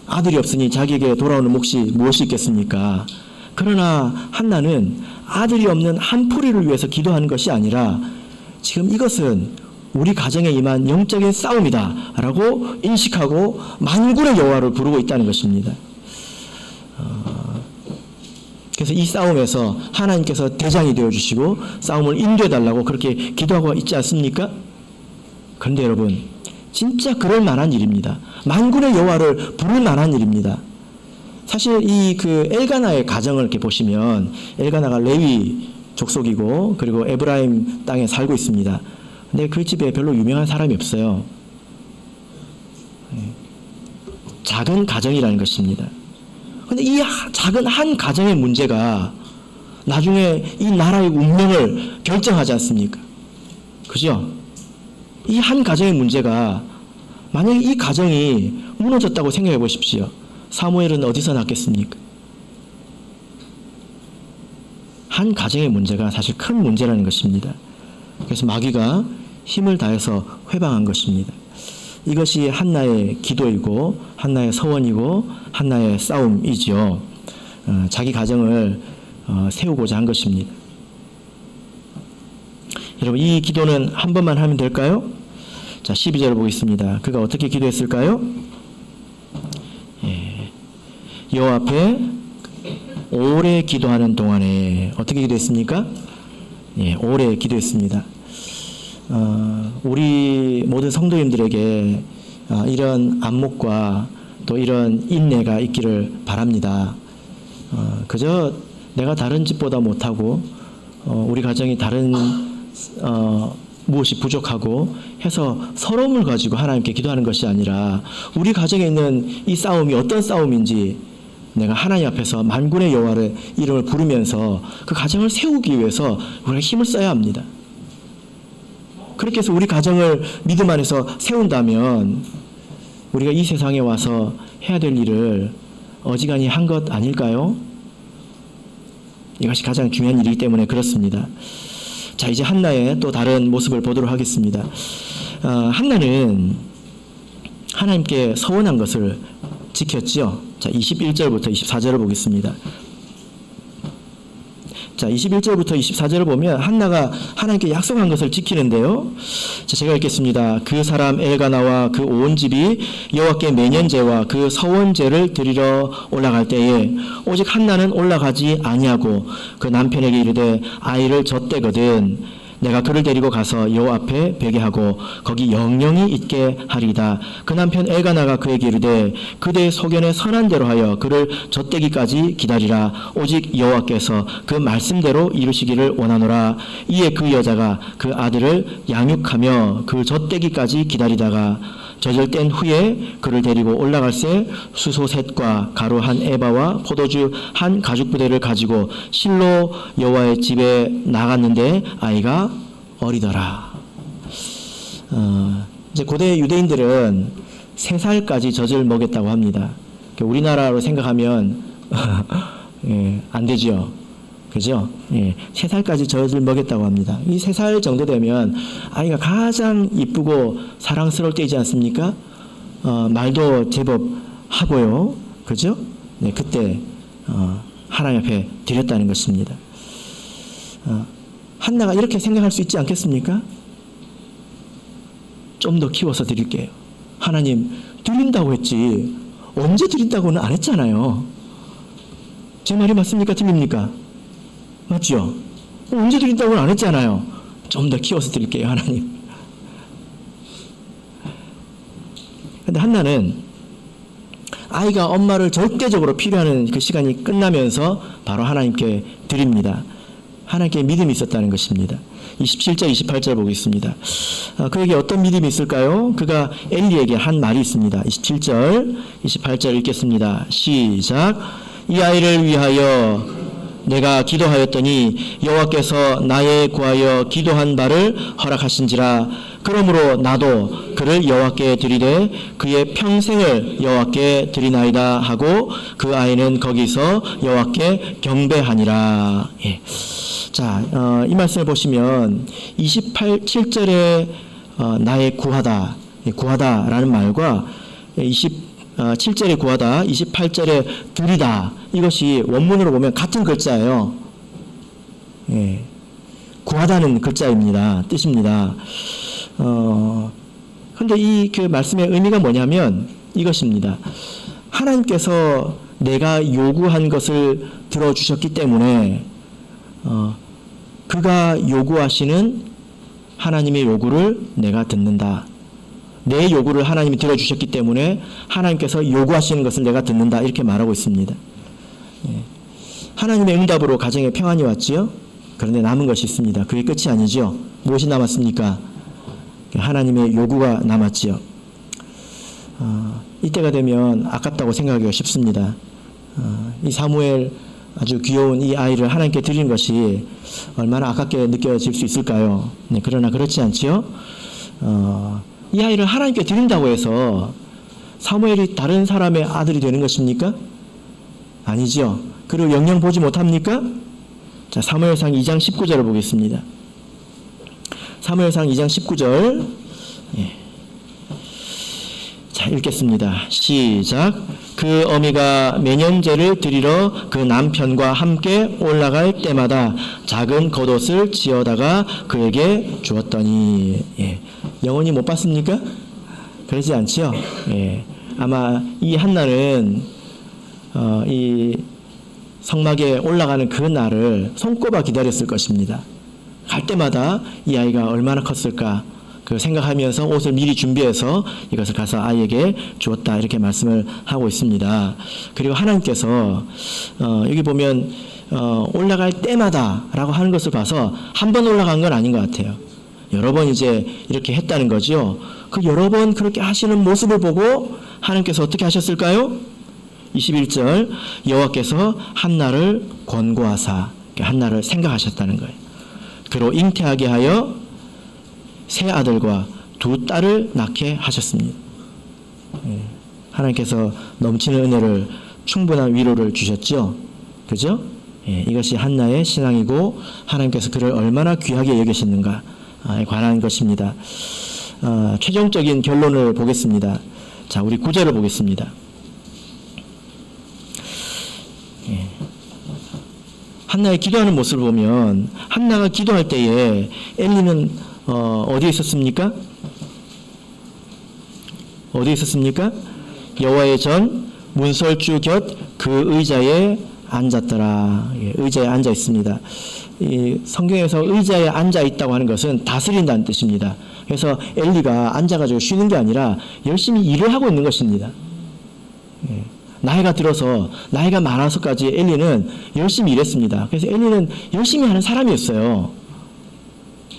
아들이 없으니 자기에게 돌아오는 몫이 무엇이 있겠습니까? 그러나 한나는 아들이 없는 한풀이를 위해서 기도하는 것이 아니라 지금 이것은 우리 가정에 임한 영적인 싸움이다 라고 인식하고 만군의 여호와를 부르고 있다는 것입니다. 그래서 이 싸움에서 하나님께서 대장이 되어주시고 싸움을 인도해달라고 그렇게 기도하고 있지 않습니까? 그런데 여러분, 진짜 그럴 만한 일입니다. 만군의 여호와를 부를 만한 일입니다. 사실 이 엘가나의 가정을 이렇게 보시면 엘가나가 레위 족속이고 그리고 에브라임 땅에 살고 있습니다. 근데 그 집에 별로 유명한 사람이 없어요. 작은 가정이라는 것입니다. 그런데 이 작은 한 가정의 문제가 나중에 이 나라의 운명을 결정하지 않습니까? 그죠? 이 한 가정의 문제가 만약에 이 가정이 무너졌다고 생각해 보십시오. 사무엘은 어디서 났겠습니까? 한 가정의 문제가 사실 큰 문제라는 것입니다. 그래서 마귀가 힘을 다해서 회방한 것입니다. 이것이 한나의 기도이고 한나의 서원이고 한나의 싸움이지요. 자기 가정을 세우고자 한 것입니다. 여러분, 이 기도는 한 번만 하면 될까요? 자, 12절을 보겠습니다. 그가 어떻게 기도했을까요? 여호와 앞에 오래 기도하는 동안에 어떻게 기도했습니까? 오래 기도했습니다. 우리 모든 성도님들에게 이런 안목과 또 이런 인내가 있기를 바랍니다. 그저 내가 다른 집보다 못하고 우리 가정이 다른 무엇이 부족하고 해서 서러움을 가지고 하나님께 기도하는 것이 아니라 우리 가정에 있는 이 싸움이 어떤 싸움인지 내가 하나님 앞에서 만군의 여호와의 이름을 부르면서 그 가정을 세우기 위해서 우리가 힘을 써야 합니다. 그렇게 해서 우리 가정을 믿음 안에서 세운다면 우리가 이 세상에 와서 해야 될 일을 어지간히 한 것 아닐까요? 이것이 가장 중요한 일이기 때문에 그렇습니다. 자, 이제 한나의 또 다른 모습을 보도록 하겠습니다. 한나는 하나님께 서원한 것을 지켰지요. 자, 21절부터 24절을 보겠습니다. 자, 21절부터 24절을 보면 한나가 하나님께 약속한 것을 지키는데요. 자, 제가 읽겠습니다. 그 사람 엘가나와 그 온 집이 여호와께 매년제와 그 서원제를 드리러 올라갈 때에 오직 한나는 올라가지 아니하고 그 남편에게 이르되 아이를 젖대거든 내가 그를 데리고 가서 여호와 앞에 베게 하고 거기 영영이 있게 하리이다. 그 남편 엘가나가 그에게 이르되 그대의 소견에 선한 대로 하여 그를 젖대기까지 기다리라. 오직 여호와께서 그 말씀대로 이루시기를 원하노라. 이에 그 여자가 그 아들을 양육하며 그 젖대기까지 기다리다가 젖을 뗀 후에 그를 데리고 올라갈새 수소 셋과 가루 한 에바와 포도주 한 가죽 부대를 가지고 실로 여호와의 집에 나갔는데 아이가 어리더라. 이제 고대 유대인들은 3살까지 젖을 먹였다고 합니다. 우리나라로 생각하면 예, 안 되죠. 그죠? 예, 3살까지 젖을 먹였다고 합니다. 이 3살 정도 되면 아이가 가장 이쁘고 사랑스러울 때이지 않습니까? 말도 제법 하고요. 그죠? 네, 그때 하나님 앞에 드렸다는 것입니다. 한나가 이렇게 생각할 수 있지 않겠습니까? 좀 더 키워서 드릴게요. 하나님 드린다고 했지 언제 드린다고는 안 했잖아요. 제 말이 맞습니까? 틀립니까? 맞죠? 언제 드린다고는 안 했잖아요. 좀 더 키워서 드릴게요, 하나님. 근데 한나는 아이가 엄마를 절대적으로 필요하는 그 시간이 끝나면서 바로 하나님께 드립니다. 하나님께 믿음이 있었다는 것입니다. 27절, 28절 보겠습니다. 그에게 어떤 믿음이 있을까요? 그가 엘리에게 한 말이 있습니다. 27절, 28절 읽겠습니다. 시작. 이 아이를 위하여 내가 기도하였더니 여호와께서 나의 구하여 기도한 바를 허락하신지라. 그러므로 나도 그를 여호와께 드리되 그의 평생을 여호와께 드리나이다 하고 그 아이는 거기서 여호와께 경배하니라. 예. 자, 이 말씀을 보시면 7절에 나의 구하다, 구하다라는 말과 27절에 구하다, 28절에 드리다, 이것이 원문으로 보면 같은 글자예요. 예. 구하다는 글자입니다. 뜻입니다. 근데 이 그 말씀의 의미가 뭐냐면 이것입니다. 하나님께서 내가 요구한 것을 들어주셨기 때문에 그가 요구하시는 하나님의 요구를 내가 듣는다. 내 요구를 하나님이 들어주셨기 때문에 하나님께서 요구하시는 것을 내가 듣는다. 이렇게 말하고 있습니다. 하나님의 응답으로 가정에 평안이 왔지요. 그런데 남은 것이 있습니다. 그게 끝이 아니죠. 무엇이 남았습니까? 하나님의 요구가 남았지요. 이때가 되면 아깝다고 생각하기가 쉽습니다. 이 사무엘 아주 귀여운 이 아이를 하나님께 드리는 것이 얼마나 아깝게 느껴질 수 있을까요? 네, 그러나 그렇지 않지요. 이 아이를 하나님께 드린다고 해서 사무엘이 다른 사람의 아들이 되는 것입니까? 아니죠. 그리고 영영 보지 못합니까? 자, 사무엘상 2장 19절을 보겠습니다. 사무엘상 2장 19절. 예. 자, 읽겠습니다. 시작. 그 어미가 매년제를 드리러 그 남편과 함께 올라갈 때마다 작은 겉옷을 지어다가 그에게 주었더니. 예. 영원히 못 봤습니까? 그러지 않지요? 예. 아마 이 한나는 이 성막에 올라가는 그 날을 손꼽아 기다렸을 것입니다. 갈 때마다 이 아이가 얼마나 컸을까 그 생각하면서 옷을 미리 준비해서 이것을 가서 아이에게 주었다, 이렇게 말씀을 하고 있습니다. 그리고 하나님께서 여기 보면 올라갈 때마다 라고 하는 것을 봐서 한 번 올라간 건 아닌 것 같아요. 여러 번 이제 이렇게 했다는 거죠. 그 여러 번 그렇게 하시는 모습을 보고 하나님께서 어떻게 하셨을까요? 21절, 여호와께서 한나를 권고하사, 한나를 생각하셨다는 거예요. 그로 잉태하게 하여 세 아들과 두 딸을 낳게 하셨습니다. 하나님께서 넘치는 은혜를, 충분한 위로를 주셨죠. 그죠? 이것이 한나의 신앙이고 하나님께서 그를 얼마나 귀하게 여기셨는가에 관한 것입니다. 최종적인 결론을 보겠습니다. 자, 우리 9절을 보겠습니다. 한나의 기도하는 모습을 보면 한나가 기도할 때에 엘리는 어디에 있었습니까? 어디에 있었습니까? 여호와의 전 문설주 곁 그 의자에 앉았더라. 의자에 앉아 있습니다. 이 성경에서 의자에 앉아 있다고 하는 것은 다스린다는 뜻입니다. 그래서 엘리가 앉아가지고 쉬는 게 아니라 열심히 일을 하고 있는 것입니다. 나이가 들어서 나이가 많아서까지 엘리는 열심히 일했습니다. 그래서 엘리는 열심히 하는 사람이었어요.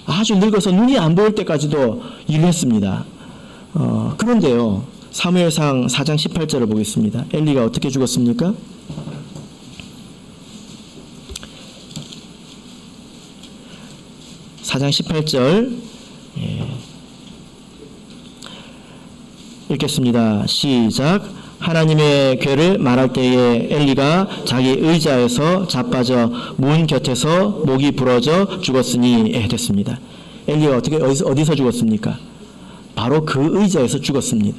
아주 늙어서 눈이 안 보일 때까지도 일을 했습니다. 그런데요, 사무엘상 4장 18절을 보겠습니다. 엘리가 어떻게 죽었습니까? 사장 18절 읽겠습니다. 시작. 하나님의 괴를 말할 때에 엘리가 자기 의자에서 자빠져 문 곁에서 목이 부러져 죽었으니 됐습니다. 엘리가 어디서 죽었습니까? 바로 그 의자에서 죽었습니다.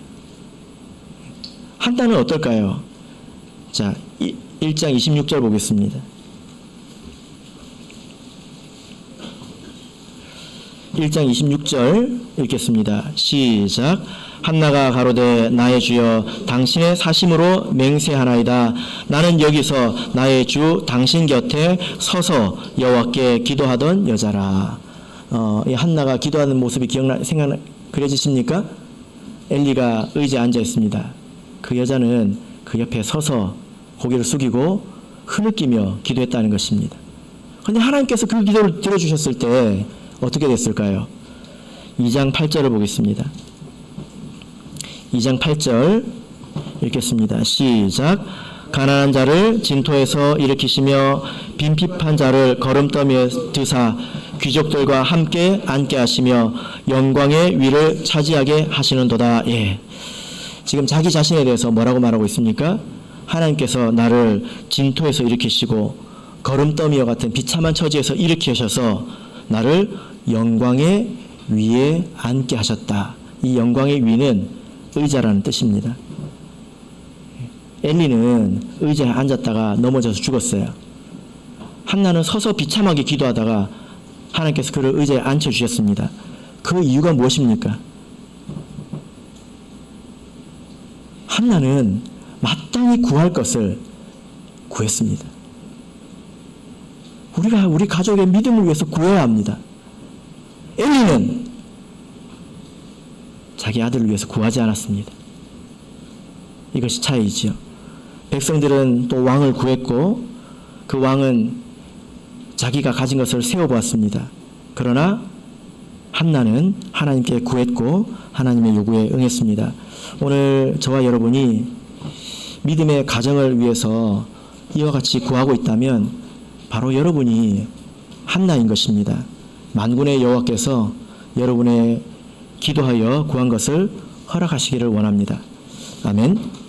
한나는 어떨까요? 자, 1장 26절 보겠습니다. 1장 26절 읽겠습니다. 시작. 한나가 가로되 나의 주여 당신의 사심으로 맹세하나이다. 나는 여기서 나의 주 당신 곁에 서서 여호와께 기도하던 여자라. 이 한나가 기도하는 모습이 그려지십니까? 엘리가 의자에 앉아 있습니다. 그 여자는 그 옆에 서서 고개를 숙이고 흐느끼며 기도했다는 것입니다. 그런데 하나님께서 그 기도를 들어주셨을 때 어떻게 됐을까요? 2장 8절을 보겠습니다. 2장 8절 읽겠습니다. 시작. 가난한 자를 진토에서 일으키시며 빈핍한 자를 거름더미에 드사 귀족들과 함께 앉게 하시며 영광의 위를 차지하게 하시는도다. 지금 자기 자신에 대해서 뭐라고 말하고 있습니까? 하나님께서 나를 진토에서 일으키시고 거름더미와 같은 비참한 처지에서 일으키셔서 나를 영광의 위에 앉게 하셨다. 이 영광의 위는 의자라는 뜻입니다. 엘리는 의자에 앉았다가 넘어져서 죽었어요. 한나는 서서 비참하게 기도하다가 하나님께서 그를 의자에 앉혀주셨습니다. 그 이유가 무엇입니까? 한나는 마땅히 구할 것을 구했습니다. 우리가 우리 가족의 믿음을 위해서 구해야 합니다. 엘리는 자기 아들을 위해서 구하지 않았습니다. 이것이 차이지요. 백성들은 또 왕을 구했고 그 왕은 자기가 가진 것을 세워보았습니다. 그러나 한나는 하나님께 구했고 하나님의 요구에 응했습니다. 오늘 저와 여러분이 믿음의 가정을 위해서 이와 같이 구하고 있다면 바로 여러분이 한나인 것입니다. 만군의 여호와께서 여러분의 기도하여 구한 것을 허락하시기를 원합니다. 아멘.